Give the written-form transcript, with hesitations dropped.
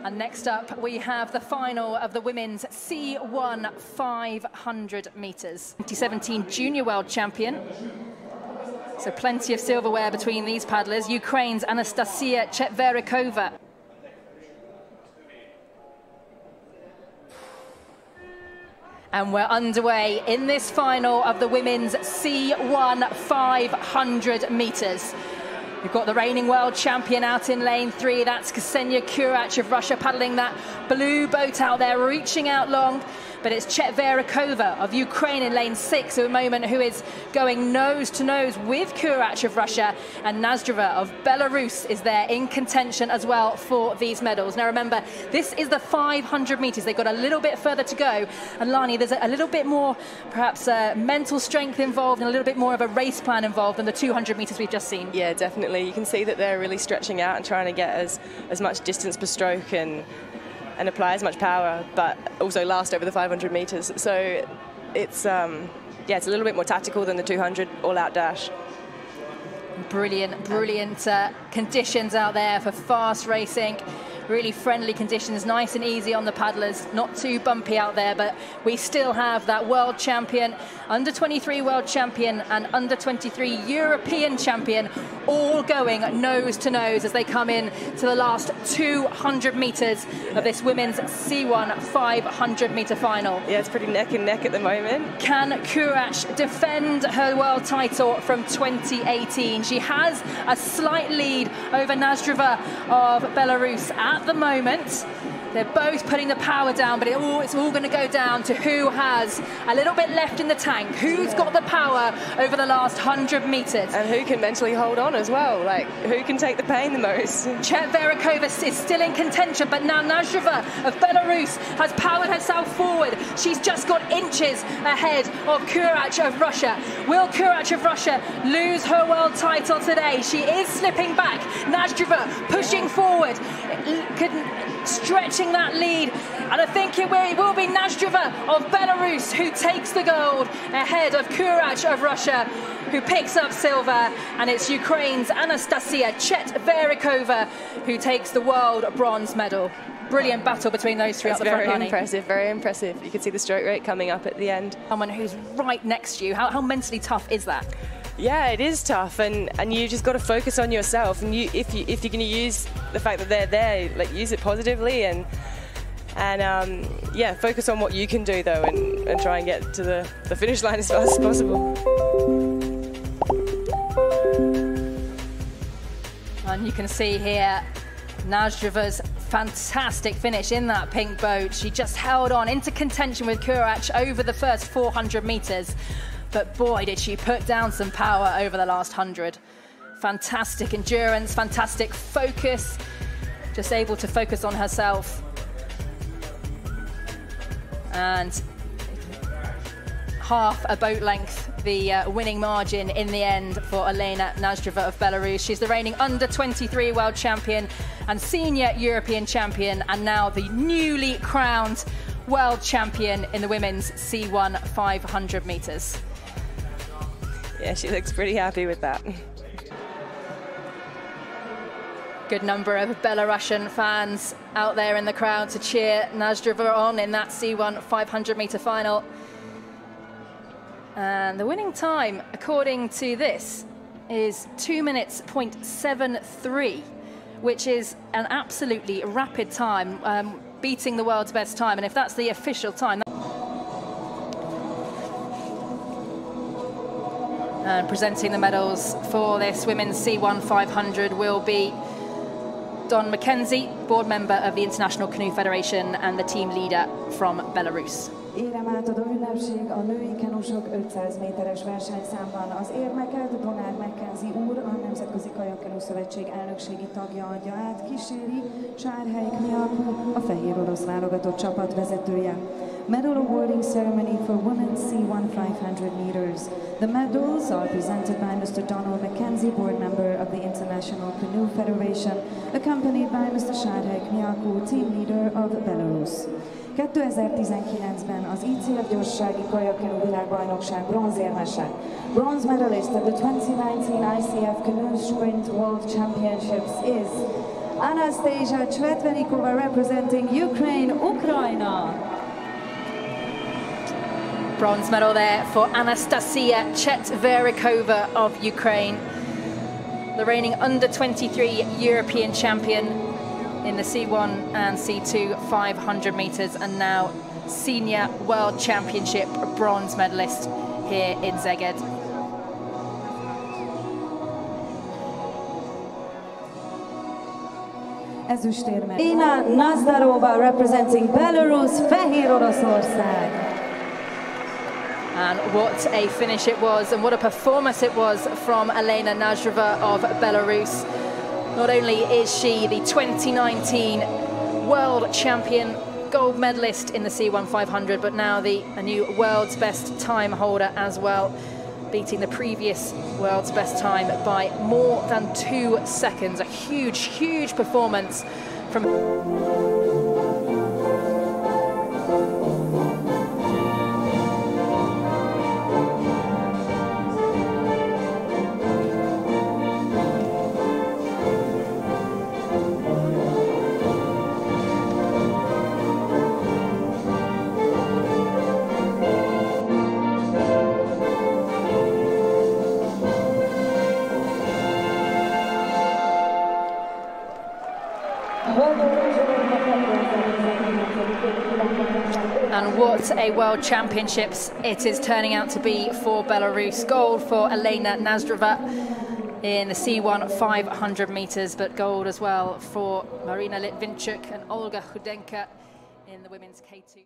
And next up, we have the final of the women's C1 500 meters. 2017 Junior World Champion. So plenty of silverware between these paddlers. Ukraine's Anastasія ЧЕТВЕРІКОВА. And we're underway in this final of the women's C1 500 meters. We've got the reigning world champion out in lane 3. That's Kсенія Kurač of Russia paddling that blue boat out there, reaching out long. But it's ЧЕТВЕРІКОВА of Ukraine in lane 6 at the moment, who is going nose to nose with Kurač of Russia, and Nozdrava of Belarus is there in contention as well for these medals. Now remember, this is the 500 meters. They've got a little bit further to go. And Lani, there's a little bit more, perhaps, mental strength involved and a little bit more of a race plan involved than the 200 meters we've just seen. Yeah, definitely. You can see that they're really stretching out and trying to get as much distance per stroke and apply as much power, but also last over the 500 meters. So it's yeah, it's a little bit more tactical than the 200 all-out dash. Brilliant, brilliant conditions out there for fast racing. Really friendly conditions, nice and easy on the paddlers, not too bumpy out there, but we still have that world champion, under 23 world champion and under 23 European champion, all going nose to nose as they come in to the last 200 meters of this women's C1 500 meter final. Yeah, it's pretty neck and neck at the moment. Can Kurač defend her world title from 2018? She has a slight lead over Nozdrava of Belarus at the moment. They're both putting the power down, but it's all going to go down to who has a little bit left in the tank, who's got the power over the last 100 meters. And who can mentally hold on as well, like who can take the pain the most. ČETVERÍKOVA is still in contention, but now Nozdrava of Belarus has powered herself forward. She's just got inches ahead of Kurač of Russia. Will Kurač of Russia lose her world title today? She is slipping back. Nozdrava pushing forward, stretching that lead, and I think it will be Nozdrava of Belarus who takes the gold ahead of Kurač of Russia, who picks up silver, and it's Ukraine's Anastasія ČETVERÍKOVA who takes the world bronze medal. Brilliant battle between those three. That's up the front. Very impressive, very impressive. You can see the stroke rate coming up at the end. Someone who's right next to you, how mentally tough is that? Yeah, it is tough, and you just got to focus on yourself. And if you're going to use the fact that they're there, like use it positively, and yeah, focus on what you can do though, and try and get to the finish line as fast as possible. And you can see here Nozdrava's fantastic finish in that pink boat. She just held on into contention with Kurač over the first 400 meters. But boy, did she put down some power over the last 100. Fantastic endurance, fantastic focus, just able to focus on herself. And half a boat length, the winning margin in the end for Альона Nozdrava of Belarus. She's the reigning under 23 world champion and senior European champion, and now the newly crowned world champion in the women's C1 500 meters. Yeah, she looks pretty happy with that. Good number of Belarusian fans out there in the crowd to cheer Nozdrava on in that C1 500 meter final. And the winning time, according to this, is 2 minutes 0.73, which is an absolutely rapid time, beating the world's best time. And if that's the official time, and presenting the medals for this women's C1 500 will be Don McKenzie, board member of the International Canoe Federation and the team leader from Belarus. Érem átadó ünnepség a női kenusok 500 méteres versenyszámban. Az érmeket Don McKenzie úr, a Nemzetközi Kajakkenú Szövetség elnökségi tagja adja át, kíséri Sárhely Kmiakú, a fehér orosz válogatott csapat vezetője. Medal awarding ceremony for women's C1 500 meters. The medals are presented by Mr. Donald McKenzie, board member of the International Canoe Federation, accompanied by Mr. Sárhely Kmiakú, team leader of Belarus. 2019-ben az ICF gyorsasági kajakkenú világbajnokság bronzérmese. Bronze medalist at the 2019 ICF Canoe Sprint World Championships is Anastасія ЧЕТВЕРІКОВА representing Ukraine, Ukraina. Bronze medal there for Anastasія ČETVERÍKOVA of Ukraine, the reigning under-23 European champion in the C1 and C2 500 meters, and now senior world championship bronze medalist here in Szeged. Ezüstérme Nozdrajova representing Belarus, Fehér Oroszország. And what a finish it was, and what a performance it was from Альона Nozдрьова of Belarus. Not only is she the 2019 world champion, gold medalist in the C1 500, but now a new world's best time holder as well, beating the previous world's best time by more than 2 seconds. A huge, huge performance from... And what a World Championships it is turning out to be for Belarus. Gold for Альона Nozдрьова in the C1 500 meters, but gold as well for Marina Litvinchuk and Olga Hudenka in the women's K2.